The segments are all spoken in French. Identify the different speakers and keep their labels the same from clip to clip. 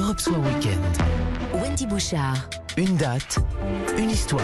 Speaker 1: Europe Soir Week-end.
Speaker 2: Wendy Bouchard.
Speaker 1: Une date, une histoire.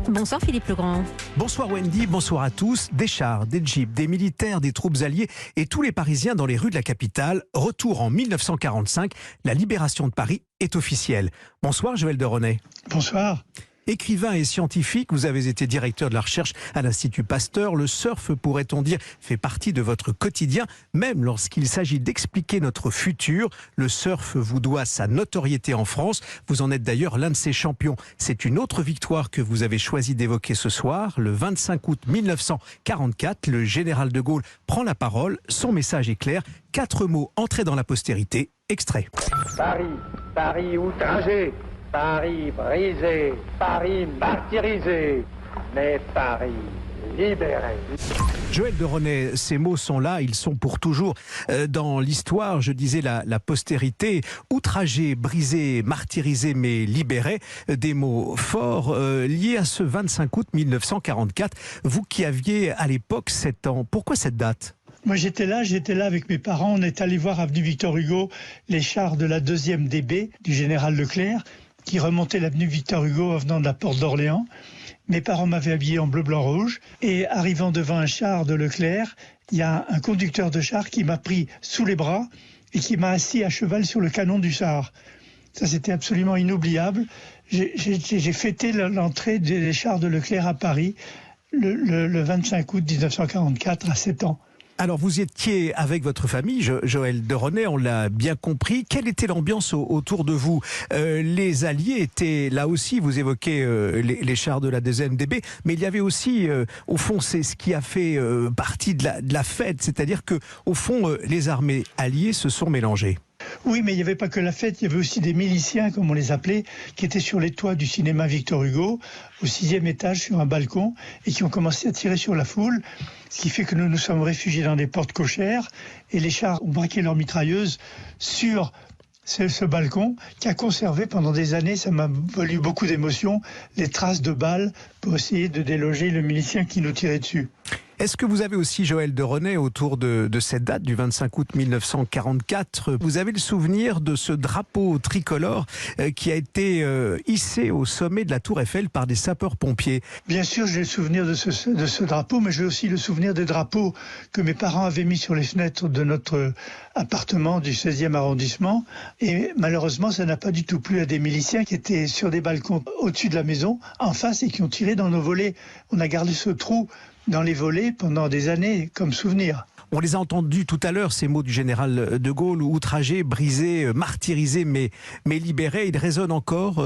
Speaker 3: Bonsoir Philippe Legrand.
Speaker 4: Bonsoir Wendy, bonsoir à tous. Des chars, des jeeps, des militaires, des troupes alliées et tous les Parisiens dans les rues de la capitale. Retour en 1945, la libération de Paris est officielle. Bonsoir Joël de René.
Speaker 5: Bonsoir.
Speaker 4: Écrivain et scientifique, vous avez été directeur de la recherche à l'Institut Pasteur. Le surf, pourrait-on dire, fait partie de votre quotidien, même lorsqu'il s'agit d'expliquer notre futur. Le surf vous doit sa notoriété en France. Vous en êtes d'ailleurs l'un de ses champions. C'est une autre victoire que vous avez choisi d'évoquer ce soir. Le 25 août 1944, le général de Gaulle prend la parole. Son message est clair. 4 mots entrés dans la postérité. Extrait.
Speaker 6: Paris outragé. Paris brisé, Paris martyrisé, mais Paris libéré.
Speaker 4: Joël de René, ces mots sont là, ils sont pour toujours dans l'histoire, je disais la postérité, outragé, brisé, martyrisé, mais libéré, des mots forts liés à ce 25 août 1944. Vous qui aviez à l'époque 7 ans, pourquoi cette date ?
Speaker 5: Moi j'étais là avec mes parents, on est allé voir avenue Victor Hugo les chars de la 2e DB du général Leclerc, qui remontait l'avenue Victor Hugo en venant de la porte d'Orléans. Mes parents m'avaient habillé en bleu, blanc, rouge. Et arrivant devant un char de Leclerc, il y a un conducteur de char qui m'a pris sous les bras et qui m'a assis à cheval sur le canon du char. Ça, c'était absolument inoubliable. J'ai fêté l'entrée des chars de Leclerc à Paris le 25 août 1944 à 7 ans.
Speaker 4: Alors vous étiez avec votre famille, Joël de René, on l'a bien compris. Quelle était l'ambiance autour de vous ? Les Alliés étaient là aussi, vous évoquez les chars de la 2e DB, mais il y avait aussi, au fond, c'est ce qui a fait partie de la fête, c'est-à-dire que au fond, les armées alliées se sont mélangées.
Speaker 5: Oui, mais il n'y avait pas que la fête, il y avait aussi des miliciens, comme on les appelait, qui étaient sur les toits du cinéma Victor Hugo, au 6e étage, sur un balcon, et qui ont commencé à tirer sur la foule, ce qui fait que nous nous sommes réfugiés dans des portes cochères, et les chars ont braqué leurs mitrailleuses sur ce balcon, qui a conservé pendant des années, ça m'a valu beaucoup d'émotions, les traces de balles pour essayer de déloger le milicien qui nous tirait dessus.
Speaker 4: Est-ce que vous avez aussi, Joël de René, autour de cette date du 25 août 1944, vous avez le souvenir de ce drapeau tricolore qui a été hissé au sommet de la Tour Eiffel par des sapeurs-pompiers ?
Speaker 5: Bien sûr, j'ai le souvenir de ce drapeau, mais j'ai aussi le souvenir des drapeaux que mes parents avaient mis sur les fenêtres de notre appartement du 16e arrondissement. Et malheureusement, ça n'a pas du tout plu à des miliciens qui étaient sur des balcons au-dessus de la maison, en face, et qui ont tiré dans nos volets. On a gardé ce trou dans les volets pendant des années comme souvenir.
Speaker 4: On les a entendus tout à l'heure, ces mots du général de Gaulle, outragé, brisé, martyrisé, mais libéré. Ils résonnent encore.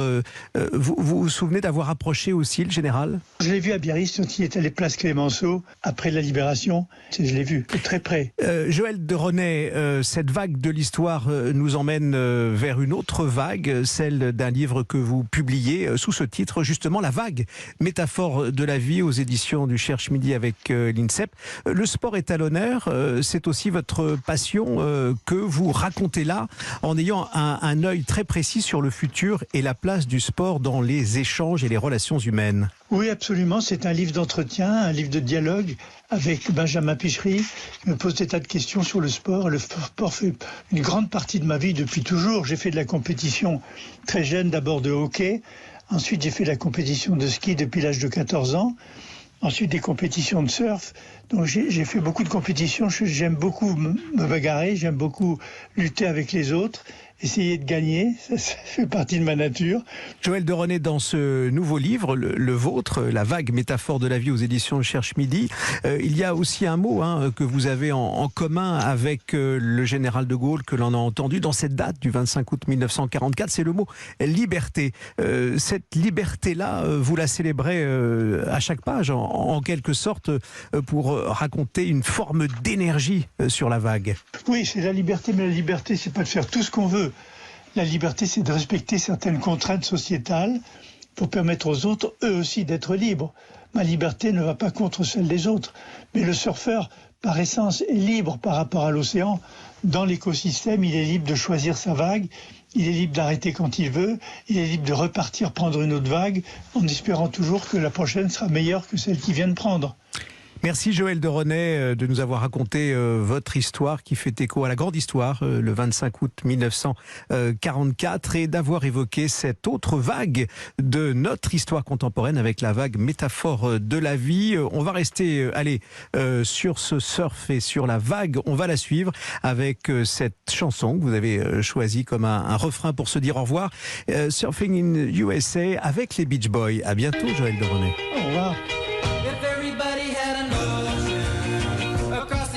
Speaker 4: Vous vous souvenez d'avoir approché aussi le général ?
Speaker 5: Je l'ai vu à Biarritz quand il est allé place Clémenceau, après la libération. Je l'ai vu de très près.
Speaker 4: Joël de René, cette vague de l'histoire nous emmène vers une autre vague, celle d'un livre que vous publiez sous ce titre, justement, La vague, métaphore de la vie, aux éditions du Cherche-Midi avec l'INSEP. Le sport est à l'honneur. C'est aussi votre passion que vous racontez là, en ayant un œil très précis sur le futur et la place du sport dans les échanges et les relations humaines.
Speaker 5: Oui, absolument. C'est un livre d'entretien, un livre de dialogue avec Benjamin Pichery, qui me pose des tas de questions sur le sport. Le sport fait une grande partie de ma vie depuis toujours. J'ai fait de la compétition très jeune, d'abord de hockey. Ensuite, j'ai fait de la compétition de ski depuis l'âge de 14 ans. Ensuite, des compétitions de surf. Donc, j'ai fait beaucoup de compétitions. J'aime beaucoup me bagarrer. J'aime beaucoup lutter avec les autres. Essayer de gagner, ça fait partie de ma nature.
Speaker 4: Joël de René, dans ce nouveau livre, le vôtre, La vague, métaphore de la vie aux éditions Cherche-Midi, il y a aussi un mot que vous avez en commun avec le général de Gaulle, que l'on a entendu dans cette date du 25 août 1944, c'est le mot liberté. Cette liberté-là, vous la célébrez à chaque page, en quelque sorte, pour raconter une forme d'énergie sur la vague.
Speaker 5: Oui, c'est la liberté, mais la liberté, c'est pas de faire tout ce qu'on veut. La liberté, c'est de respecter certaines contraintes sociétales pour permettre aux autres, eux aussi, d'être libres. Ma liberté ne va pas contre celle des autres. Mais le surfeur, par essence, est libre par rapport à l'océan. Dans l'écosystème, il est libre de choisir sa vague, il est libre d'arrêter quand il veut, il est libre de repartir prendre une autre vague, en espérant toujours que la prochaine sera meilleure que celle qu'il vient de prendre.
Speaker 4: Merci Joël de René de nous avoir raconté votre histoire qui fait écho à la grande histoire le 25 août 1944 et d'avoir évoqué cette autre vague de notre histoire contemporaine avec la vague métaphore de la vie. On va rester sur ce surf et sur la vague. On va la suivre avec cette chanson que vous avez choisie comme un refrain pour se dire au revoir. Surfing in USA avec les Beach Boys. À bientôt Joël de René.
Speaker 5: Au revoir.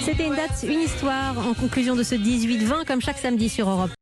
Speaker 3: C'était une date, une histoire en conclusion de ce 18-20 comme chaque samedi sur Europe.